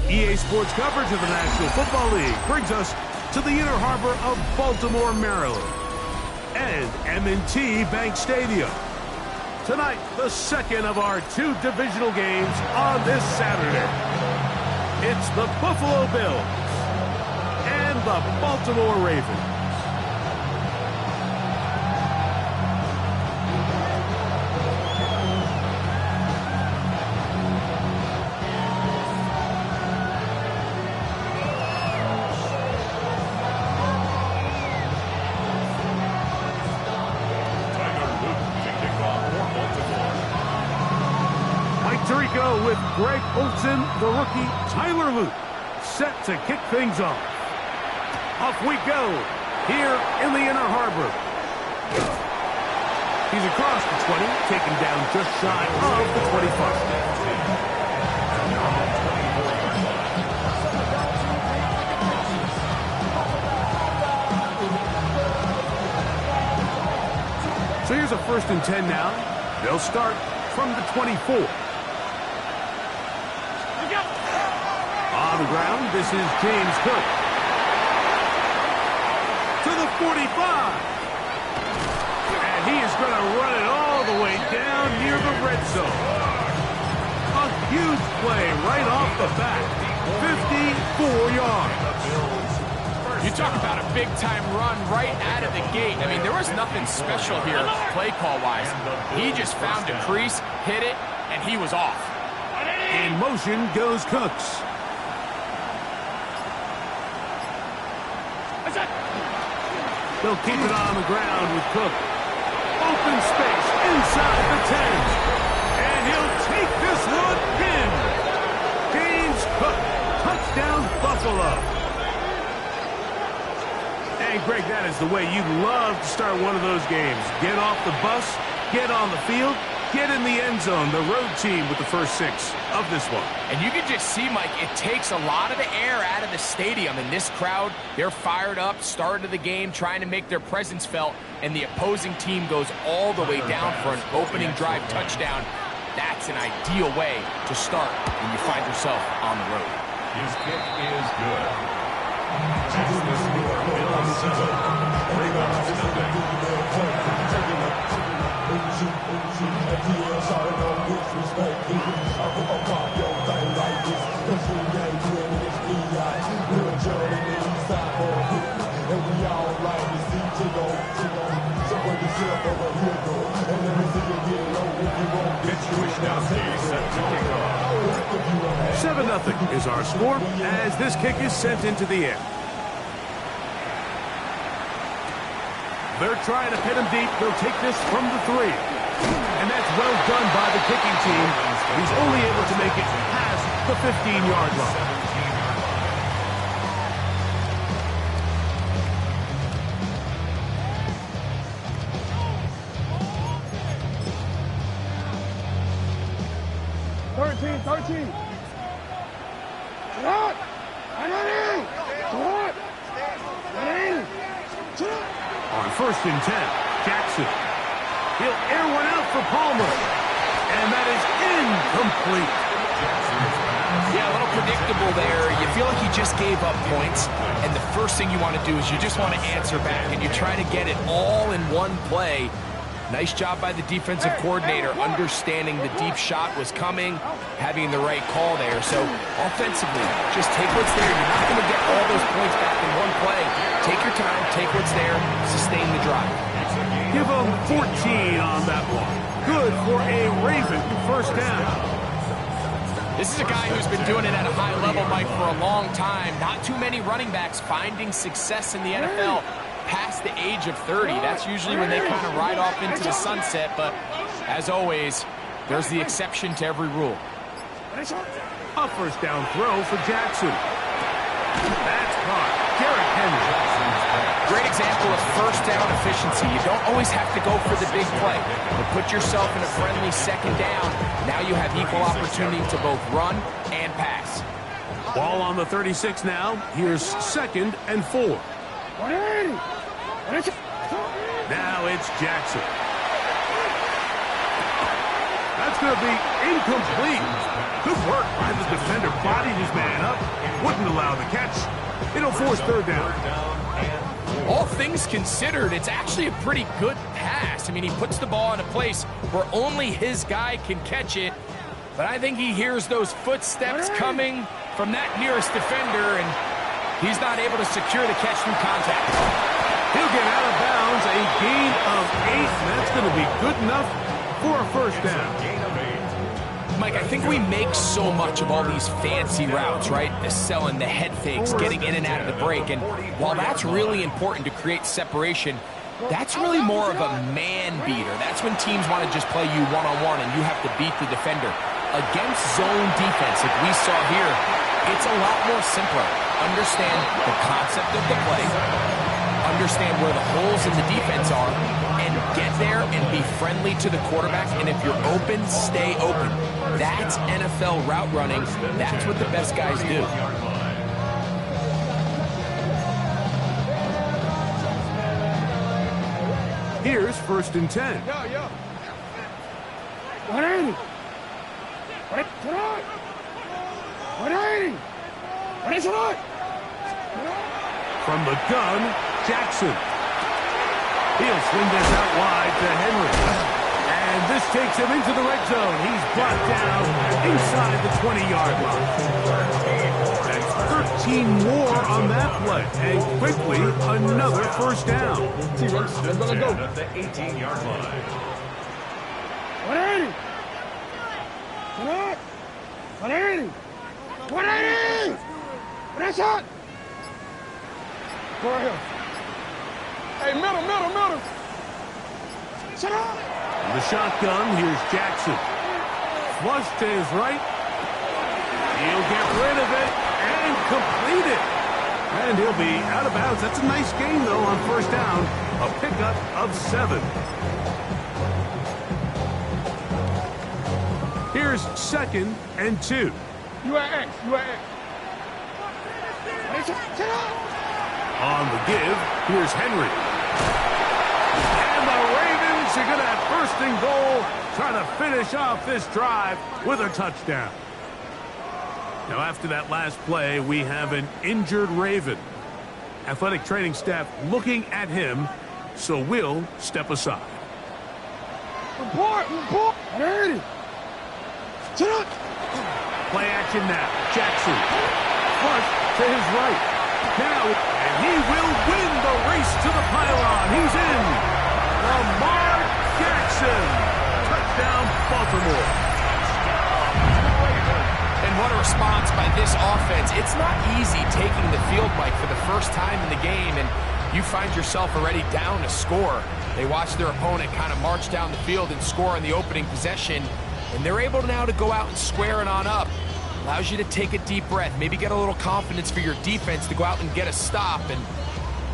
EA Sports coverage of the National Football League brings us to the inner harbor of Baltimore, Maryland, and M&T Bank Stadium. Tonight, the second of our two divisional games on this Saturday. It's the Buffalo Bills and the Baltimore Ravens. With Greg Olsen, the rookie Tyler Luke, set to kick things off. Off we go here in the inner harbor. He's across the 20, taken down just shy of the 25. So here's a 1st and 10 now. They'll start from the 24. On the ground, this is James Cook. To the 45. And he is going to run it all the way down near the red zone. A huge play right off the bat. 54 yards. You talk about a big-time run right out of the gate. I mean, there was nothing special here play call-wise. He just found a crease, hit it, and he was off. In motion goes Cooks. They'll keep it on the ground with Cook. Open space inside the 10. And he'll take this one in. James Cook, touchdown Buffalo. And Greg, that is the way you love to start one of those games. Get off the bus, get on the field, get in the end zone. The road team with the first 6 of this one. And you can just see, Mike, it takes a lot of the air out of the stadium. And this crowd, they're fired up, start of the game, trying to make their presence felt. And the opposing team goes all the way down for an opening drive touchdown. That's an ideal way to start when you find yourself on the road. His kick is good. That's the score. Bills 7, Ravens nothing. Pitch to Wisnowski, set to kick off. 7-0 is our score as this kick is sent into the air. They're trying to pin him deep. They'll take this from the 3. And that's well done by the kicking team. He's only able to make it past the 15-yard line. On 1st and 10, Jackson. He'll air one out for Palmer. And that is incomplete. Yeah, a little predictable there. You feel like he just gave up points. And the first thing you want to do is you just want to answer back. And you try to get it all in one play. Nice job by the defensive coordinator understanding the deep shot was coming, having the right call there. So offensively, just take what's there. You're not going to get all those points back in one play. Take your time, take what's there, sustain the drive. Give them 14 on that one. Good for a Raven first down. This is a guy who's been doing it at a high level, Mike, for a long time. Not too many running backs finding success in the NFL past the age of 30. That's usually when they kind of ride off into the sunset, but as always, there's the exception to every rule. A first down throw for Jackson. That's caught. Derrick Henry. Great example of first down efficiency. You don't always have to go for the big play, but put yourself in a friendly second down. Now you have equal opportunity to both run and pass. Ball on the 36 now. Here's 2nd and 4. Now it's Jackson. That's going to be incomplete. Good work by the defender. Bodied his man up. Wouldn't allow the catch. It'll force 3rd down. All things considered, it's actually a pretty good pass. I mean, he puts the ball in a place where only his guy can catch it. But I think he hears those footsteps coming from that nearest defender, and he's not able to secure the catch through contact. He'll get out of bounds. A gain of 8. That's going to be good enough for a 1st down. Mike, I think we make so much of all these fancy routes, right? The selling, the head fakes, getting in and out of the break. And while that's really important to create separation, that's really more of a man beater. That's when teams want to just play you one-on-one and you have to beat the defender. Against zone defense, like we saw here, it's a lot more simpler. Understand the concept of the play, understand where the holes in the defense are, and get there and be friendly to the quarterback. And if you're open, stay open. That's NFL route running. That's what the best guys do. Here's 1st and 10. From the gun, Jackson. He'll swing this out wide to Henry. And this takes him into the red zone. He's brought down inside the 20-yard line. That's 13 more on that play. And quickly, another 1st down. At the 18-yard line. Hey, middle. Shut up. The shotgun, here's Jackson. Flush to his right. He'll get rid of it and complete it. And he'll be out of bounds. That's a nice gain, though, on 1st down. A pickup of 7. Here's 2nd and 2. You at X. Shut up. On the give, here's Henry. And the Ravens are going to have 1st and goal, trying to finish off this drive with a touchdown. Now, after that last play, we have an injured Raven. Athletic training staff looking at him, so we'll step aside. Report. Ready. Shut up. Play action now. Jackson. Flush to his right. Now, and he will win the race to the pylon. He's in. Lamar Jackson. Touchdown, Baltimore. And what a response by this offense. It's not easy taking the field, Mike, for the first time in the game, and you find yourself already down to score. They watch their opponent kind of march down the field and score on the opening possession, and they're able now to go out and square it on up. Allows you to take a deep breath, maybe get a little confidence for your defense to go out and get a stop, and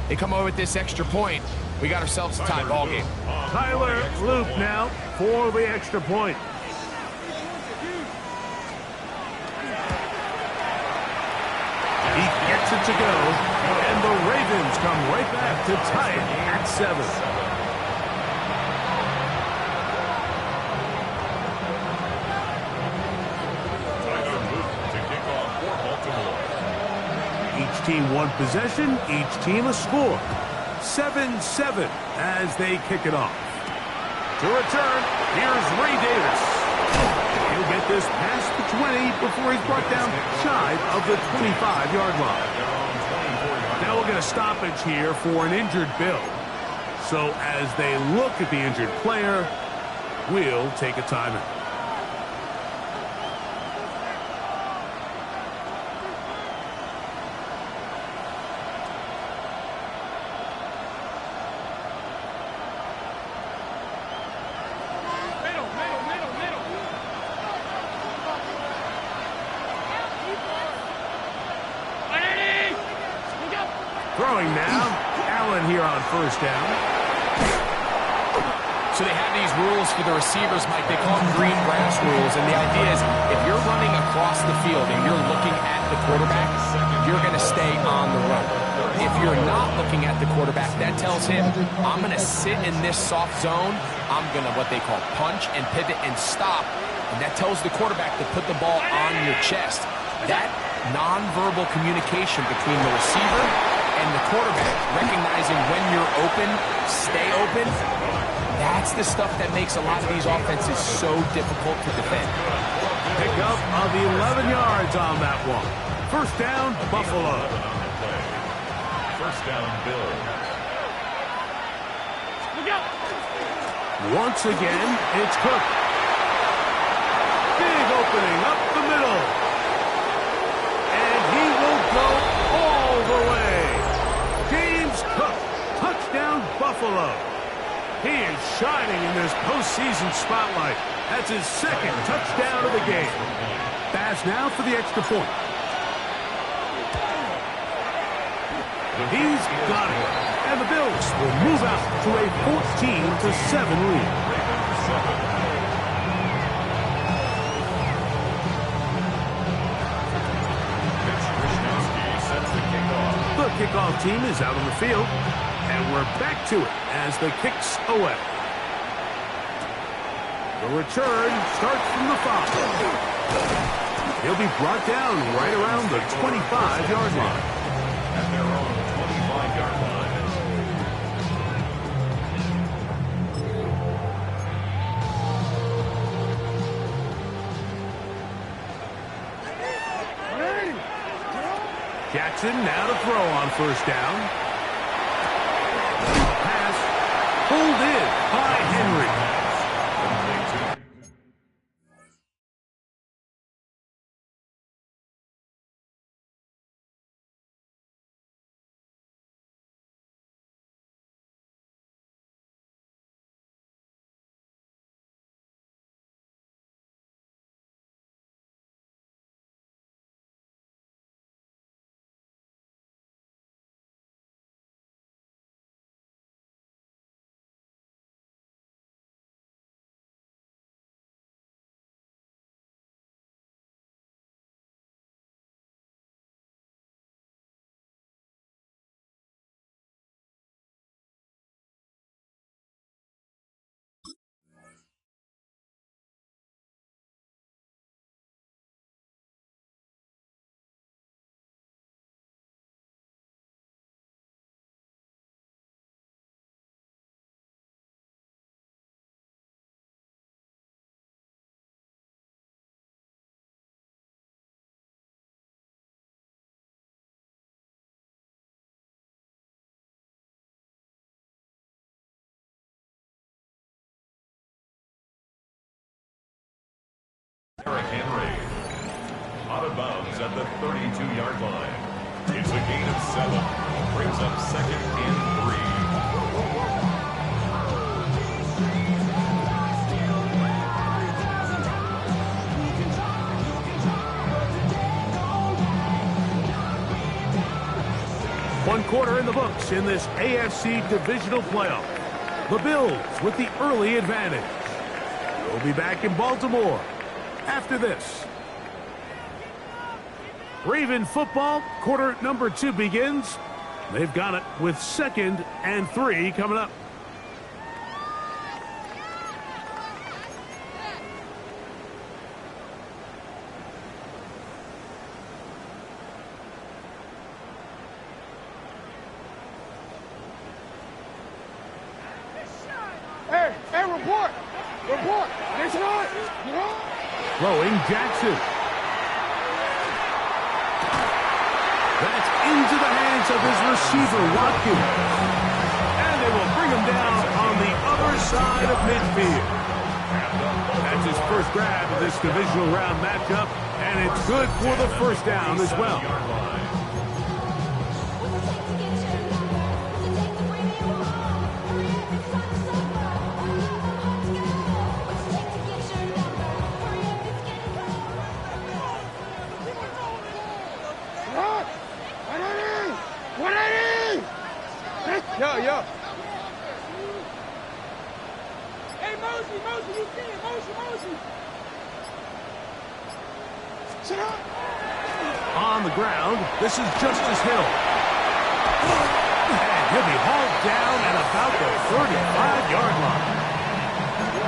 they come over with this extra point. We got ourselves a tie ball game. Tyler Loop now for the extra point. He gets it to go, and the Ravens come right back to tie it at 7. Each team one possession, each team a score. 7-7 as they kick it off. To return, here's Ray Davis. He'll get this past the 20 before he's brought down shy of the 25-yard line. Now we'll get a stoppage here for an injured Bill. So as they look at the injured player, we'll take a timeout. Throwing now, Allen down here on first down. So they have these rules for the receivers, Mike. They call them green grass rules. And the idea is if you're running across the field and you're looking at the quarterback, you're going to stay on the road. If you're not looking at the quarterback, that tells him, I'm going to sit in this soft zone. I'm going to what they call punch and pivot and stop. And that tells the quarterback to put the ball on your chest. That nonverbal communication between the receiver and the quarterback, recognizing when you're open, stay open, that's the stuff that makes a lot of these offenses so difficult to defend. Pick up of 11 yards on that one. First down, Buffalo. First down, Bills. Once again, it's Cook. Big opening up the middle. And he will go all the way. James Cook, touchdown Buffalo. He is shining in this postseason spotlight. That's his second touchdown of the game. Pass now for the extra point. He's got it. And the Bills will move out to a 14-7 lead. The kickoff team is out on the field. And we're back to it as the kick's away. The return starts from the 5. He'll be brought down right around the 25-yard line. At their own 25-yard line. Jackson now to throw on first down. Pass pulled in by Henry. Henry. Out of bounds at the 32-yard line. It's a gain of 7. Brings up second and 3. One quarter in the books in this AFC divisional playoff. The Bills with the early advantage. We'll be back in Baltimore after this. Raven football, quarter number 2 begins. They've got it with 2nd and 3 coming up. Hey, report. It's not. Throwing Jackson. That's into the hands of his receiver, Watkins. And they will bring him down on the other side of midfield. That's his first grab of this divisional round matchup, and it's good for the first down as well. On the ground, this is Justice Hill. And he'll be hauled down at about the 35-yard line.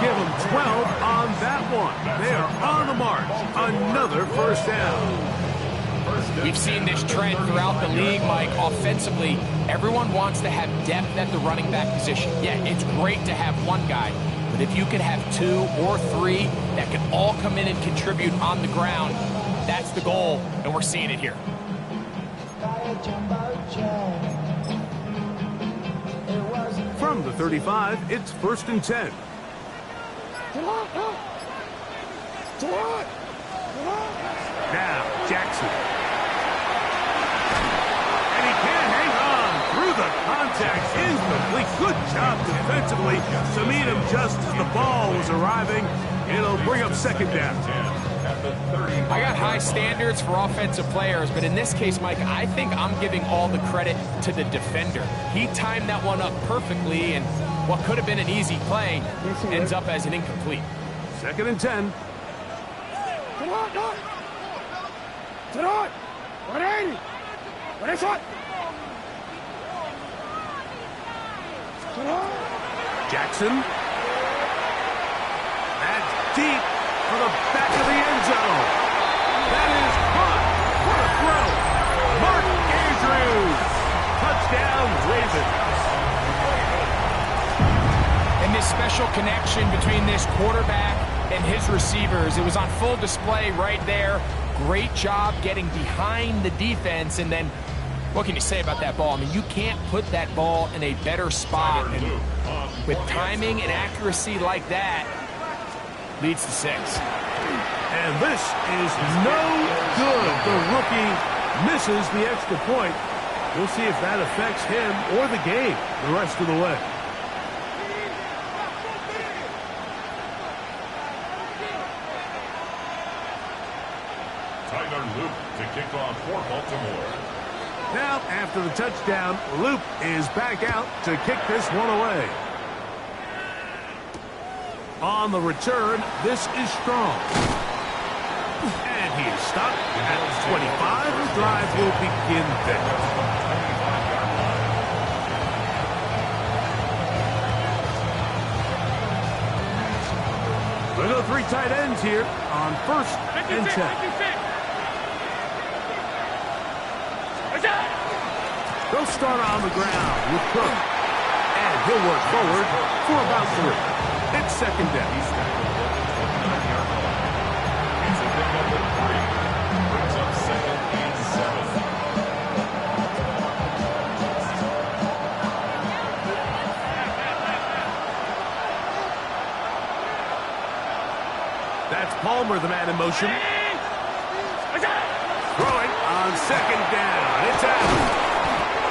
Give them 12 on that one. They are on the march. Another first down. We've seen this trend throughout the league, Mike. Offensively, everyone wants to have depth at the running back position. Yeah, it's great to have one guy, but if you could have 2 or 3 that can all come in and contribute on the ground, that's the goal, and we're seeing it here. From the 35, it's 1st and 10. Now, Jackson. And he can't hang on through the contact. Incomplete. Good job defensively to meet him just as the ball was arriving. It'll bring up 2nd down. I got high standards for offensive players, but in this case, Mike, I think I'm giving all the credit to the defender. He timed that one up perfectly, and what could have been an easy play ends up as an incomplete. 2nd and 10. Jackson. That's deep for the back of the end zone. That is caught. What a throw. Mark Andrews. Touchdown, Ravens. And this special connection between this quarterback and his receivers, it was on full display right there. Great job getting behind the defense, and then what can you say about that ball? I mean, you can't put that ball in a better spot, and with timing and accuracy like that, leads to 6. And this is no good. The rookie misses the extra point. We'll see if that affects him or the game the rest of the way. To kick off for Baltimore. Now, after the touchdown, Luke is back out to kick this one away. On the return, this is Strong. And he is stopped at 25. The drive will begin there. We'll go 3 tight ends here on 1st and 10. They'll start on the ground with Cook. And he'll work forward for about 3. It's 2nd down. It's a pickup of 3. Brings up 2nd and 7. That's Palmer, the man in motion. Throwing on 2nd down. It's out.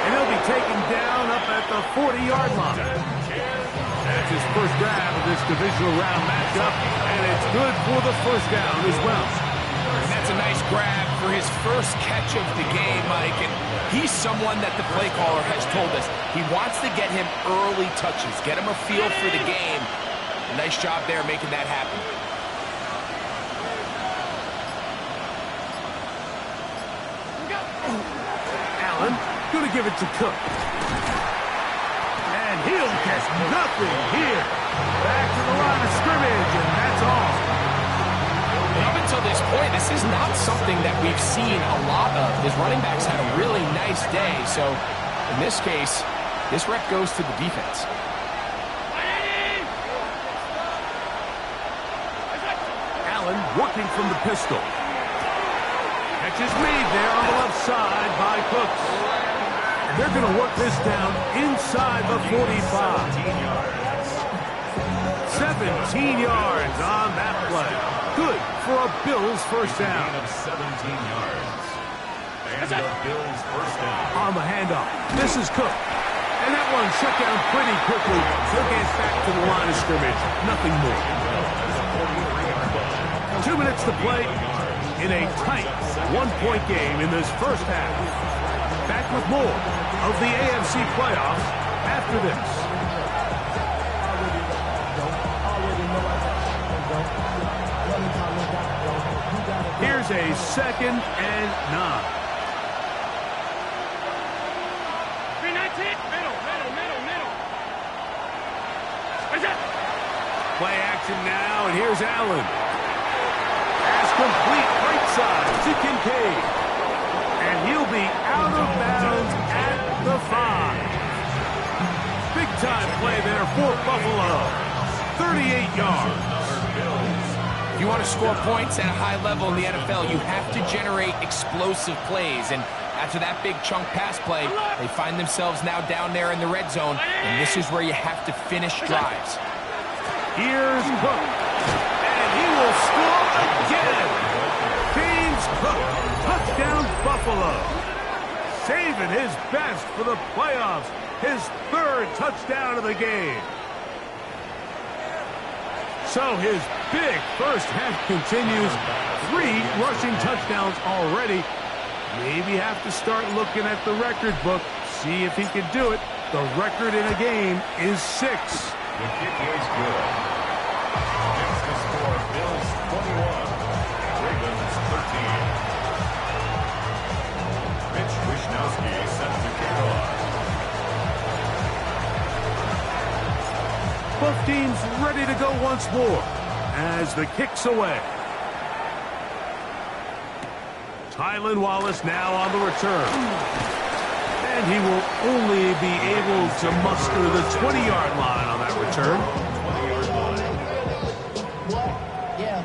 And he'll be taken down up at the 40-yard line. That's his first grab of this divisional round matchup, and it's good for the 1st down as well. And that's a nice grab for his first catch of the game, Mike. And he's someone that the play caller has told us he wants to get him early touches, get him a feel for the game. Nice job there making that happen. Allen. Going to give it to Cook. And he'll get nothing here. Back to the line of scrimmage, and that's all. Up until this point, this is not something that we've seen a lot of. His running backs had a really nice day, so in this case, this rep goes to the defense. Allen working from the pistol. Catch is made there on the left side by Cooks. They're going to work this down inside the 45. 17 yards on that play. Good for a Bills first down. 17 yards. And the Bills first down. On the handoff, this is Cook. And that one shut down pretty quickly. He'll get back to the line of scrimmage. Nothing more. 2 minutes to play in a tight 1-point game in this first half. Back with more of the AFC playoffs after this. a 2nd and 9. Play action now, and here's Allen. Pass complete right side to Kincaid. And he'll be out of bounds at the 5. Big-time play there for Buffalo. 38 yards. If you want to score points at a high level in the NFL, you have to generate explosive plays. And after that big chunk pass play, they find themselves now down there in the red zone. And this is where you have to finish drives. Here's Cook. And he will score again. James Cook. Touchdown Buffalo. Saving his best for the playoffs. His 3rd touchdown of the game. So his big first half continues. 3 rushing touchdowns already. Maybe have to start looking at the record book. See if he can do it. The record in a game is 6. The kick is good. It's the score. Bills 21. Ravens 13. Mitch Wishnowsky set to kick off. Both teams ready to go once more as the kick's away. Tylan Wallace now on the return. And he will only be able to muster the 20-yard line on that return. 20-yard line. What? Yeah.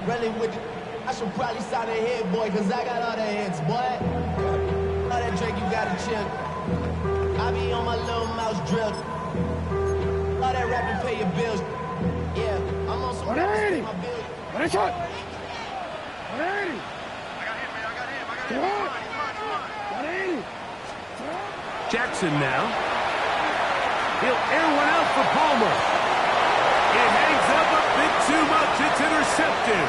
Really with you. I should probably sign a hit, boy, because I got all the hits, boy. All that Drake, you got to chill. I be on my little mouse drill. All that rap to pay your bills. Yeah, I'm on some rap to pay my bills. What is it? 180. Come on. 180. Jackson now. He'll air one out for Palmer. It hangs up a bit too much. It's intercepted.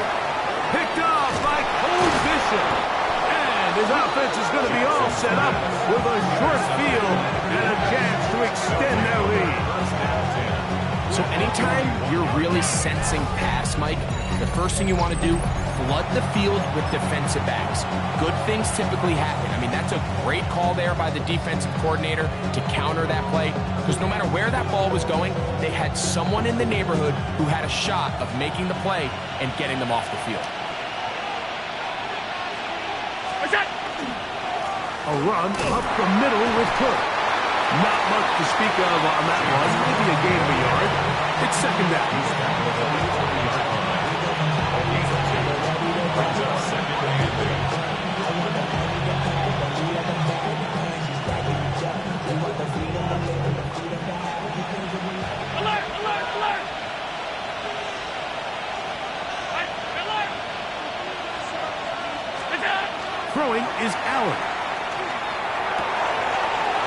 Picked off by Cole Bishop. And his offense is going to be all set up with a short field and a chance to extend their lead. So anytime you're really sensing pass, Mike, the first thing you want to do, flood the field with defensive backs. Good things typically happen. I mean, that's a great call there by the defensive coordinator to counter that play, because no matter where that ball was going, they had someone in the neighborhood who had a shot of making the play and getting them off the field. A run up the middle with Cook. Not much to speak of on that one. Maybe a gain of a yard. It's 2nd down. Alert! Alert! Alert! Throwing is Allen.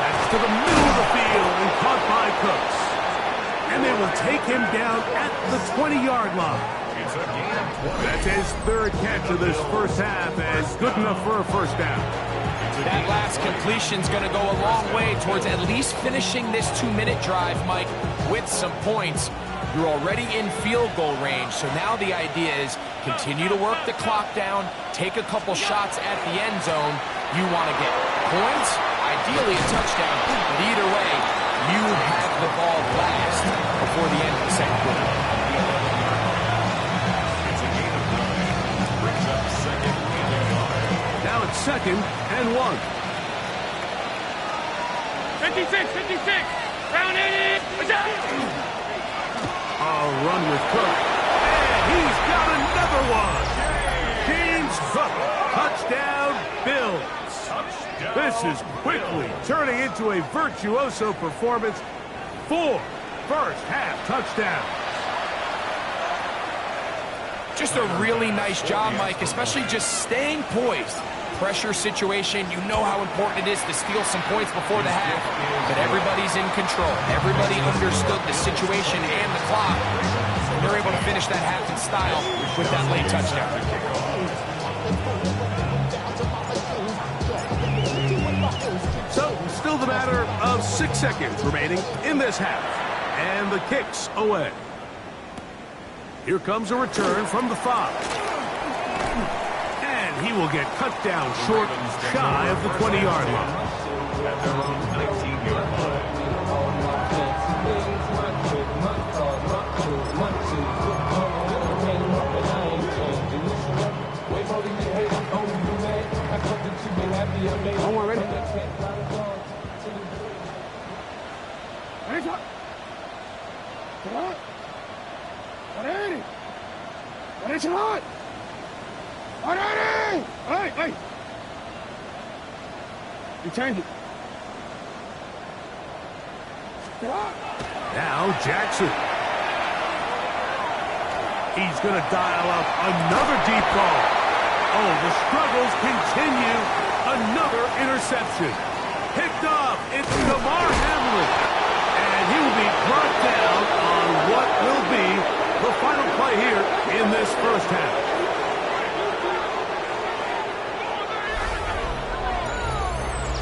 That's to the middle of the field and caught by Cooks. And they will take him down at the 20-yard line. It's a gain of 20. That's his 3rd catch of this first half, and good enough for a first down. That last completion's going to go a long way towards at least finishing this 2-minute drive, Mike, with some points. You're already in field goal range, so now the idea is continue to work the clock down, take a couple shots at the end zone. You want to get points, ideally a touchdown, but either way, you have the ball last before the end of the 2nd quarter. It's a gain of 9. Brings up 2nd and a yard. Now it's 2nd and 1. 56, 56. Round 80. A run with Cook. And he's got another one. James Cook. Touchdown, Bills. This is quickly turning into a virtuoso performance. 4 first-half touchdowns. Just a really nice job, Mike, especially just staying poised. Pressure situation, you know how important it is to steal some points before the half, but everybody's in control. Everybody understood the situation and the clock. And they're able to finish that half in style with that late touchdown. So, still the matter of 6 seconds remaining in this half. And the kick's away. Here comes a return from the 5. he will get cut down short, shy of the 20-yard line. At their own 19-yard line. One more, ready? Ready, shot. Get out. Ready. Ready, shot. Ready. Hey, hey. You change it. Get out. Now Jackson. He's going to dial up another deep ball. Oh, the struggles continue. Another interception. Picked off. It's Damar Hamlin. And he will be brought down on what will be the final play here in this first half.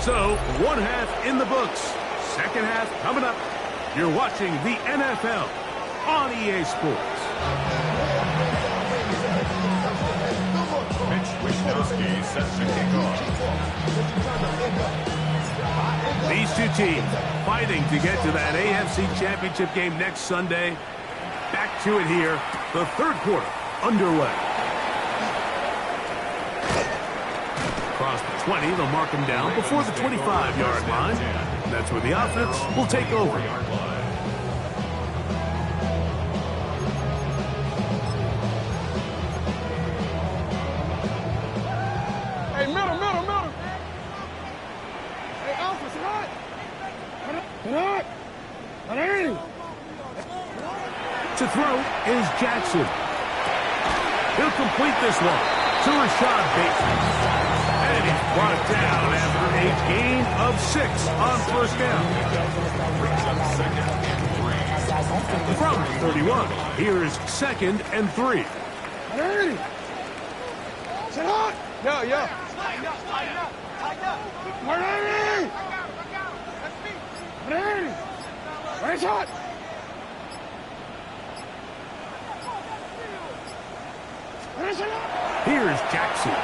So, one half in the books. Second half coming up. You're watching the NFL on EA Sports. Mitch Wishnowsky sets the kickoff. These two teams fighting to get to that AFC Championship game next Sunday. Back to it here. The third quarter underway. Across the 20, they'll mark him down before the 25-yard line. And that's where the offense will take over. Hey, middle. Hey, Alpha, sit hot. Sit hot. Ready. To throw is Jackson. He'll complete this one to Rashad Bateman. And he's brought down after a gain of 6 on first down. From 31, here is 2nd and 3. Ready. Sit hot. Yeah. Ready. Ready. Ready, shot. Ready, shot. Here's Jackson.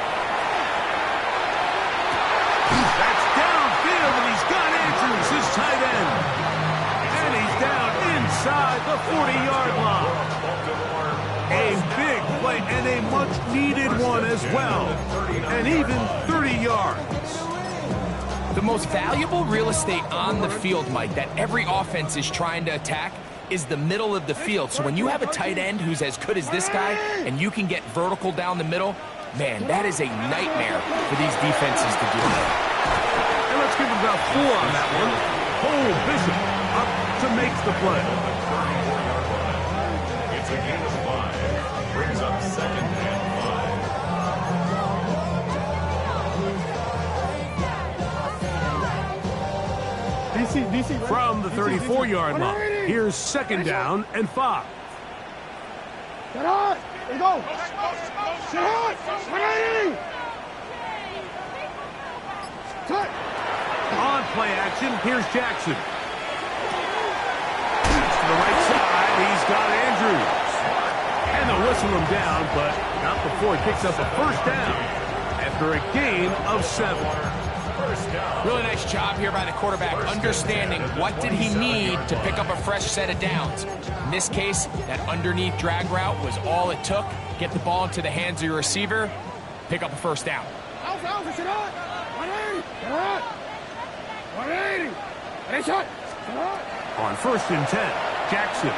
That's downfield, and he's got Andrews, his tight end. And he's down inside the 40-yard line. A big play and a much-needed one as well. And even 30 yards. The most valuable real estate on the field, Mike, that every offense is trying to attack is the middle of the field. So when you have a tight end who's as good as this guy and you can get vertical down the middle, man, that is a nightmare for these defenses to do. And let's give him about 4 on that one. Cole Bishop up to make the play. It's a gain of 5. Brings up 2nd and 5. DC. From the 34-yard line, here's 2nd down and 5. Sit hot. Let's go. Sit hot. Ready. Cut. On play action, here's Jackson. To the right side, he's got Andrews. And they'll whistle him down, but not before he picks up a first down after a gain of 7. Really nice job here by the quarterback, understanding what did he need to pick up a fresh set of downs. In this case, that underneath drag route was all it took. Get the ball into the hands of your receiver, pick up a first down. Alpha, sit hot. 180. Sit hot. 180. Ready, shot. Sit hot. On 1st and 10, Jackson.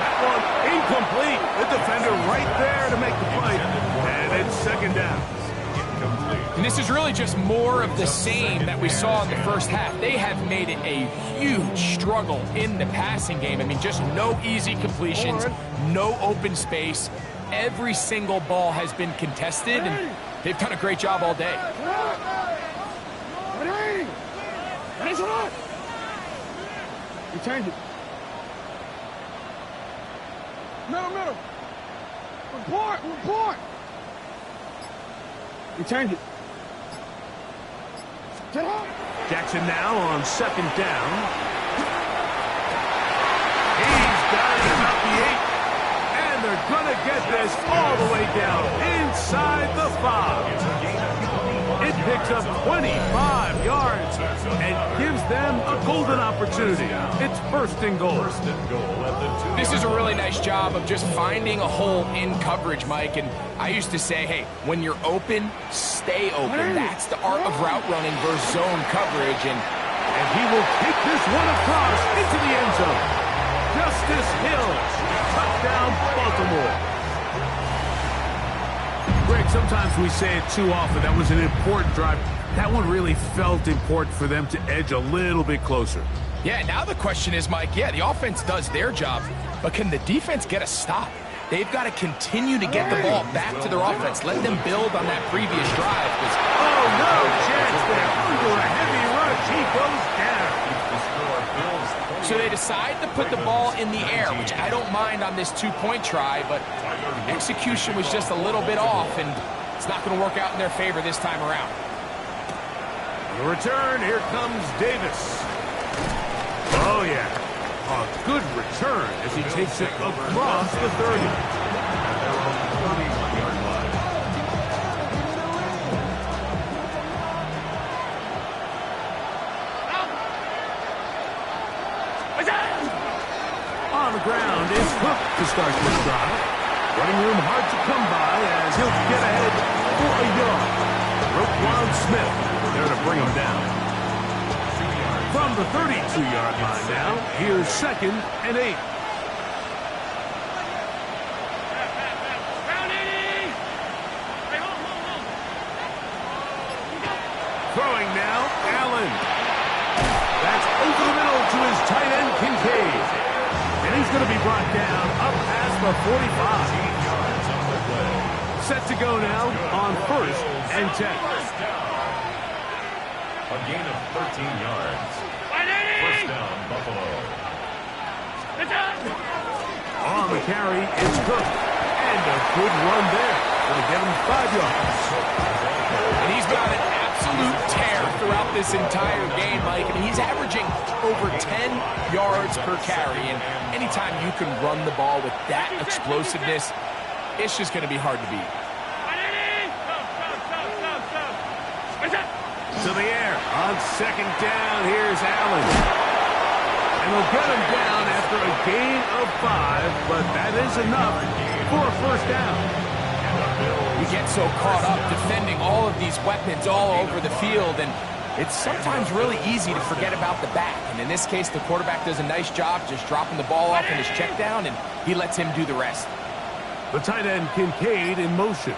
That one incomplete. The defender right there to make the play. And it's 2nd down. And this is really just more of the same that we saw in the first half. They have made it a huge struggle in the passing game. I mean, just no easy completions, no open space. Every single ball has been contested, and they've done a great job all day. Ready. Ready, shot. You change it. Middle. Report. You change it. Jackson now on 2nd down. He's got it about the 8. And they're going to get this all the way down inside the 5. It picks up 25 yards and gives them a golden opportunity. It's first and goal. This is a really nice job of just finding a hole in coverage, Mike. And I used to say, hey, when you're open, stay open. That's the art of route running versus zone coverage. And he will kick this one across into the end zone. Justice Hill, touchdown, Baltimore. Greg, sometimes we say it too often. That was an important drive. That one really felt important for them to edge a little bit closer. Yeah, now the question is, Mike, yeah, the offense does their job, but can the defense get a stop? They've got to continue to get the ball back to their offense. Let them build on that previous drive. Oh, no chance there. Under a heavy rush, he goes down. So they decide to put the ball in the air, which I don't mind on this two-point try, but execution was just a little bit off, and it's not going to work out in their favor this time around. The return, here comes Davis. Oh, yeah. A good return as he takes it across the 30. On the ground is Cook to start this drive. Running room hard to come by as he'll get ahead for a yard. Roquan Smith there to bring him down. From the 32-yard line now, here's 2nd and 8. Throwing now, Allen. That's over the middle to his tight end, Kincaid. And he's going to be brought down up past the 45. Set to go now on 1st and 10. A gain of 13 yards. First down, Buffalo. On the carry, it's Cook. And a good run there. Going to get him 5 yards. And he's got an absolute tear throughout this entire game, Mike. I mean, he's averaging over 10 yards per carry. And anytime you can run the ball with that explosiveness, it's just going to be hard to beat. To the air on 2nd down. Here's Allen. And they'll get him down after a gain of 5, but that is enough for a first down. You get so caught up defending all of these weapons all over the field, and it's sometimes really easy to forget about the back. And in this case, the quarterback does a nice job just dropping the ball off in his check down, and he lets him do the rest. The tight end, Kincaid, in motion.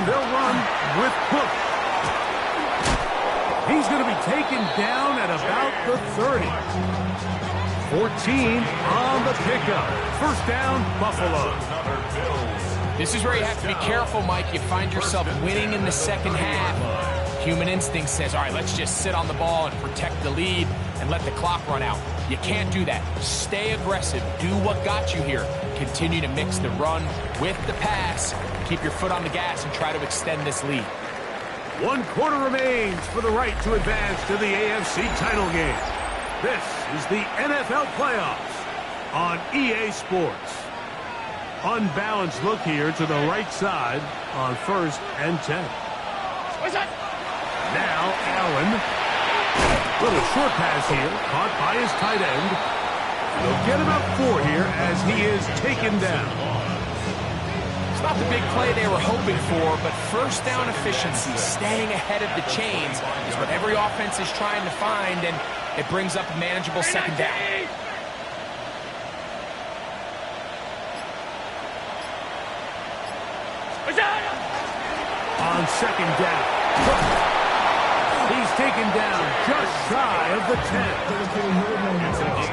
They'll run with Cook. He's going to be taken down at about the 30. 14 on the pickup. First down, Buffalo. This is where you have to be careful, Mike. You find yourself winning in the second half. Human instinct says, all right, let's just sit on the ball and protect the lead and let the clock run out. You can't do that. Stay aggressive. Do what got you here. Continue to mix the run with the pass. Keep your foot on the gas and try to extend this lead. 1 quarter remains for the right to advance to the AFC title game. This is the NFL playoffs on EA Sports. Unbalanced look here to the right side on 1st and 10. Now Allen. Little short pass here, caught by his tight end. They'll get him up 4 here as he is taken down. It's not the big play they were hoping for, but first down efficiency, staying ahead of the chains, is what every offense is trying to find, and it brings up a manageable second down. On 2nd down. He's taken down just shy of the 10.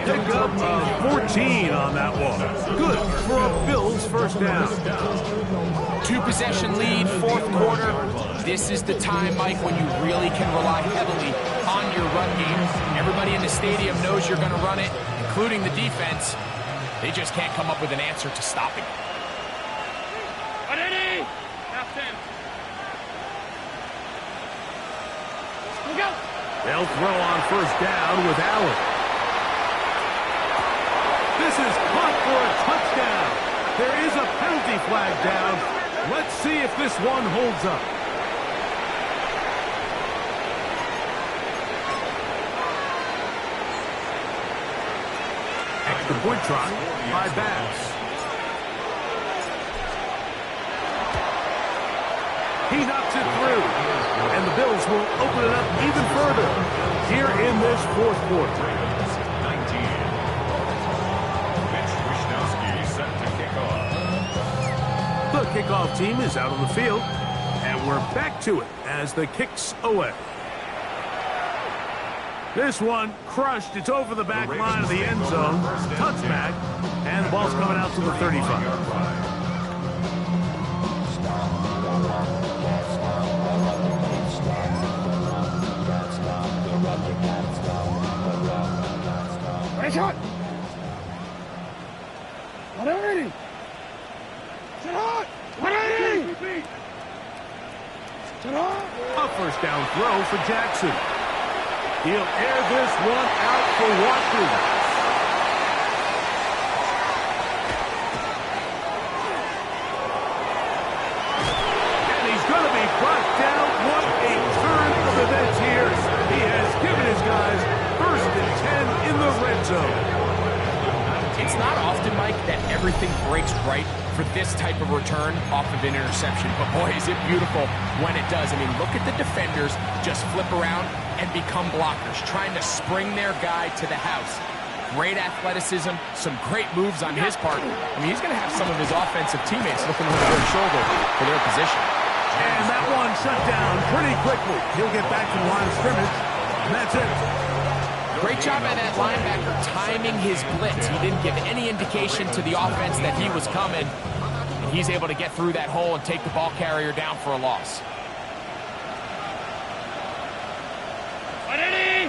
Pick up 14 on that one. Good for a Bills first down. 2-possession lead, 4th quarter. This is the time, Mike, when you really can rely heavily on your run game. Everybody in the stadium knows you're going to run it, including the defense. They just can't come up with an answer to stopping it. They'll throw on first down with Allen. This is caught for a touchdown. There is a penalty. flag down. Let's see if this one holds up. Extra point try by Bass. He knocks it through. And the Bills will open it up even further here in this fourth quarter. 19. Mitch Wishnowsky set to kick off. The kickoff team is out on the field. And we're back to it as the kick's away. This one crushed. It's over the back line of the end zone. Touchback. And the ball's coming out to the 35. Nice shot. 180. Shot. 180. Shot. A first down throw for Jackson. He'll air this one out for Watkins. And he's going to be brought down. What a turn of events here. He has given his guys first and 10 in the red zone. It's not often, Mike, that everything breaks right for this type of return off of an interception. But boy, is it beautiful when it does. I mean, look at the defenders just flip around and become blockers, trying to spring their guy to the house. Great athleticism, some great moves on his part. I mean, he's going to have some of his offensive teammates looking over their shoulder for their position. And that one shut down pretty quickly. He'll get back to the line of scrimmage, and that's it. Great job by that linebacker timing his blitz. He didn't give any indication to the offense that he was coming. And he's able to get through that hole and take the ball carrier down for a loss. 180.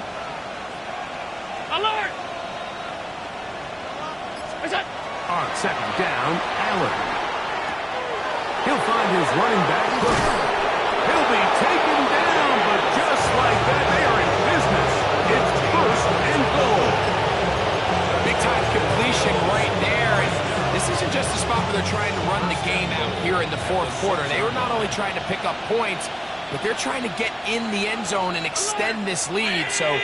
Alert. On second down, Allen. He'll find his running back. He'll be taken down, but just like that, they are in business. It's first and goal. Big time completion right there. And this isn't just a spot where they're trying to run the game out here in the fourth quarter. They were not only trying to pick up points, but they're trying to get in the end zone and extend this lead. So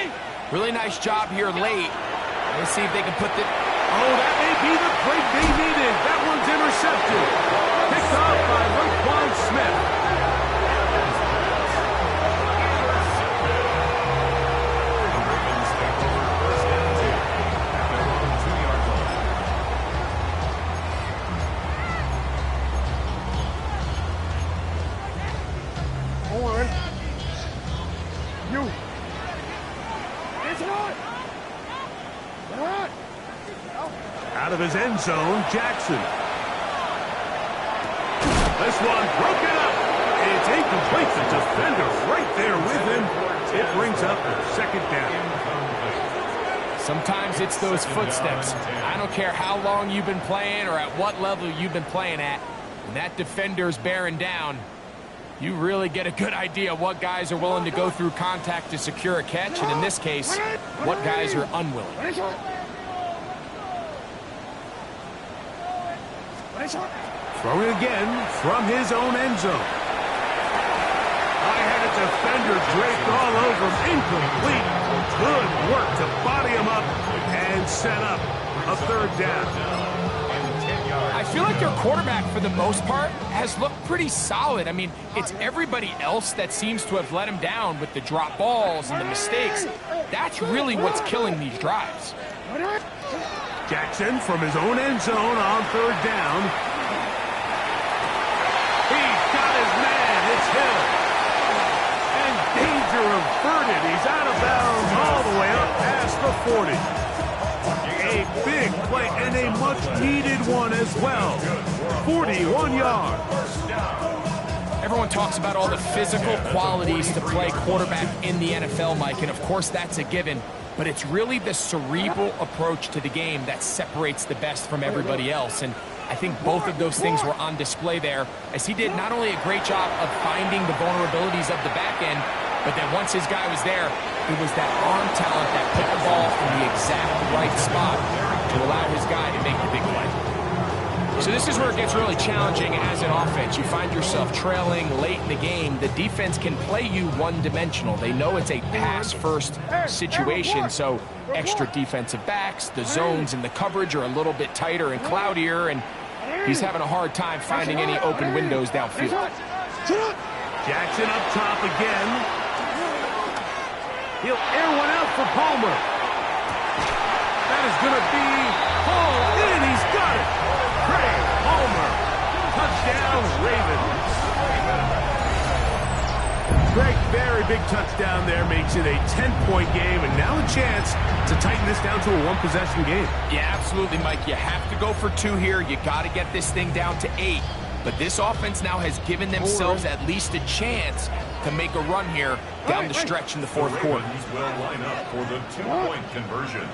really nice job here late. Let's see if they can put the... Oh, that may be the break they needed. That one's intercepted. Picked off by Roquan Smith. Warren. You. It's not. Not. Out of his end zone, Jackson. This one broken up. It's incomplete. The defender right there with him. It brings up second down. Sometimes it's those footsteps. I don't care how long you've been playing or at what level you've been playing at. When that defender's bearing down, you really get a good idea what guys are willing to go through contact to secure a catch, and in this case, what guys are unwilling. Throwing again from his own end zone. I had a defender draped all over him. Incomplete. Good work to body him up and set up a third down. I feel like their quarterback, for the most part, has looked pretty solid. I mean, it's everybody else that seems to have let him down with the drop balls and the mistakes. That's really what's killing these drives. Jackson from his own end zone on third down. He's got his man. It's Hill. And danger averted. He's out of bounds all the way up past the 40. A big play and a much-needed one as well. 41 yards. Everyone talks about all the physical qualities to play quarterback in the NFL, Mike, and of course that's a given. But it's really the cerebral approach to the game that separates the best from everybody else. And I think both of those things were on display there, as he did not only a great job of finding the vulnerabilities of the back end, but then once his guy was there, it was that arm talent that put the ball in the exact right spot to allow his guy to make the big play. So this is where it gets really challenging as an offense. You find yourself trailing late in the game. The defense can play you one-dimensional. They know it's a pass-first situation, so extra defensive backs, the zones and the coverage are a little bit tighter and cloudier, and he's having a hard time finding any open windows downfield. Jackson up top again. He'll air one out for Palmer. That is going to be hauled in. He's got it. Craig Palmer. Touchdown, Ravens. Greg, very big touchdown there. Makes it a 10-point game, and now a chance to tighten this down to a one-possession game. Yeah, absolutely, Mike. You have to go for 2 here. You got to get this thing down to 8. But this offense now has given themselves at least a chance to make a run here down the stretch in the fourth quarter. Ravens will line up for the 2-point conversion.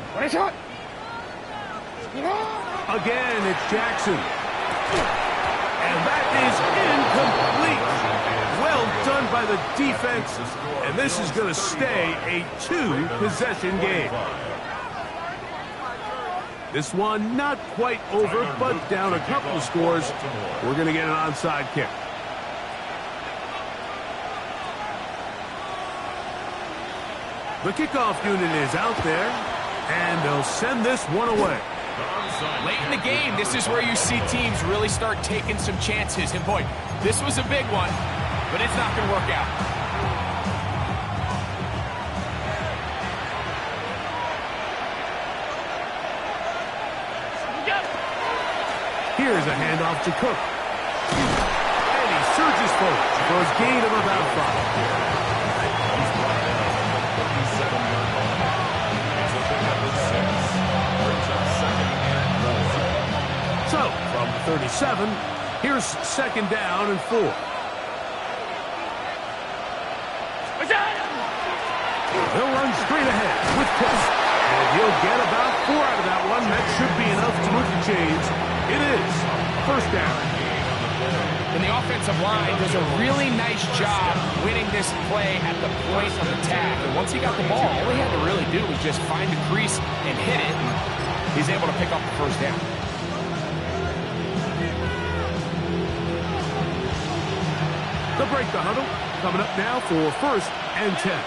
Again, it's Jackson. And that is incomplete. Well done by the defense. And this is going to stay a 2-possession game. This one not quite over, but down a couple of scores. We're going to get an onside kick. The kickoff unit is out there, and they'll send this one away. Late in the game, this is where you see teams really start taking some chances. And boy, this was a big one, but it's not going to work out. Here's a handoff to Cook. And he surges forward for a gain of about 5. He's brought down at the 37-yard line. It's a pickup of 6. Brings up 2nd and 4. So, from the 37, here's 2nd down and 4. He'll run straight ahead with Cook. And he'll get about 4 out of that one. That should be enough to move the chains. It is 1st down. And the offensive line does a really nice job winning this play at the point of attack. And once he got the ball, all he had to really do was just find a crease and hit it. And he's able to pick up the 1st down. The break the huddle. Coming up now for 1st and 10.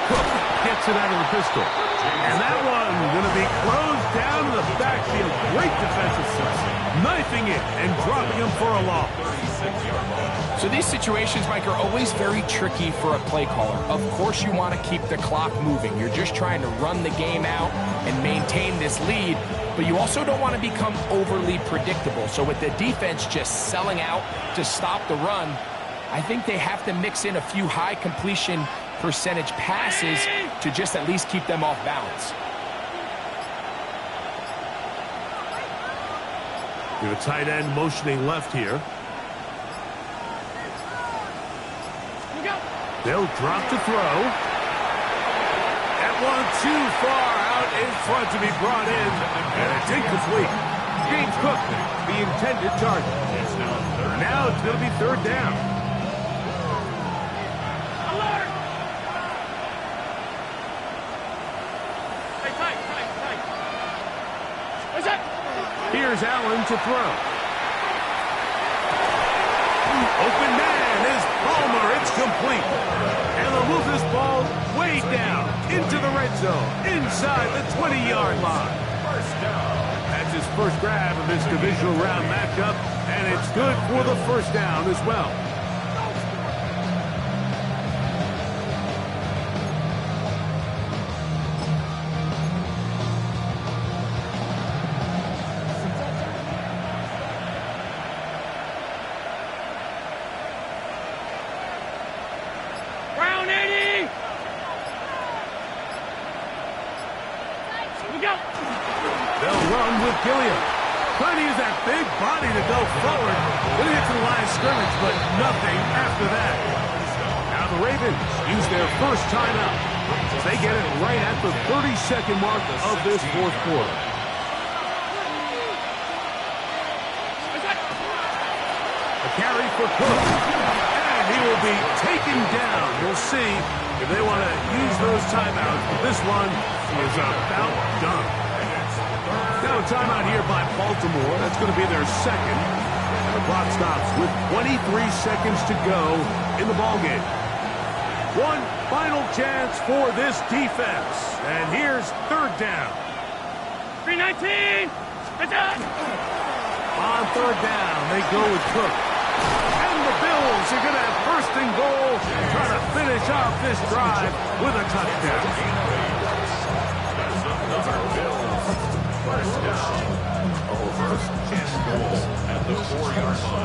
Cook gets it out of the pistol. And that one going to be closed down in the backfield. Great defensive play. Knifing it and dropping him for a loss. So these situations, Mike, are always very tricky for a play caller. Of course you want to keep the clock moving. You're just trying to run the game out and maintain this lead. But you also don't want to become overly predictable. So with the defense just selling out to stop the run, I think they have to mix in a few high completion percentage passes to just at least keep them off balance. The tight end motioning left here. They'll drop to throw. That one too far out in front to be brought in. And it's incomplete. James Cook, the intended target. Now it's going to be 3rd down. Here's Allen to throw. Open man is Palmer. It's complete. And they'll move this ball way down into the red zone, inside the 20-yard line. That's his first grab of this divisional round matchup, and it's good for the 1st down as well. They'll run with Gilliam. Trying to use that big body to go forward. Going to get to the line of scrimmage, but nothing after that. Now the Ravens use their first timeout. They get it right at the 30-second mark of this 4th quarter. A carry for Cook. And he will be taken down. We'll see if they want to use those timeouts. But this one is about done. Now a timeout here by Baltimore. That's going to be their second. And the clock stops with 23 seconds to go in the ballgame. One final chance for this defense. And here's third down. 319! On third down, they go with Cook. And the Bills are going to have first and goal, trying to finish off this drive with a touchdown. That's another Bills first down. First and goal at the 4-yard line.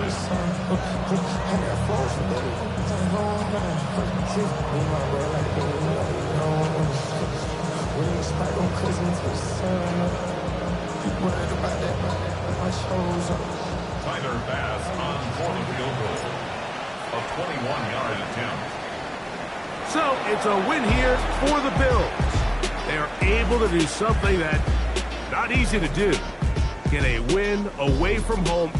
Tyler Bass on for the field goal. A 21-yard attempt. So it's a win here for the Bills. They are able to do something that not easy to do. Get a win away from home.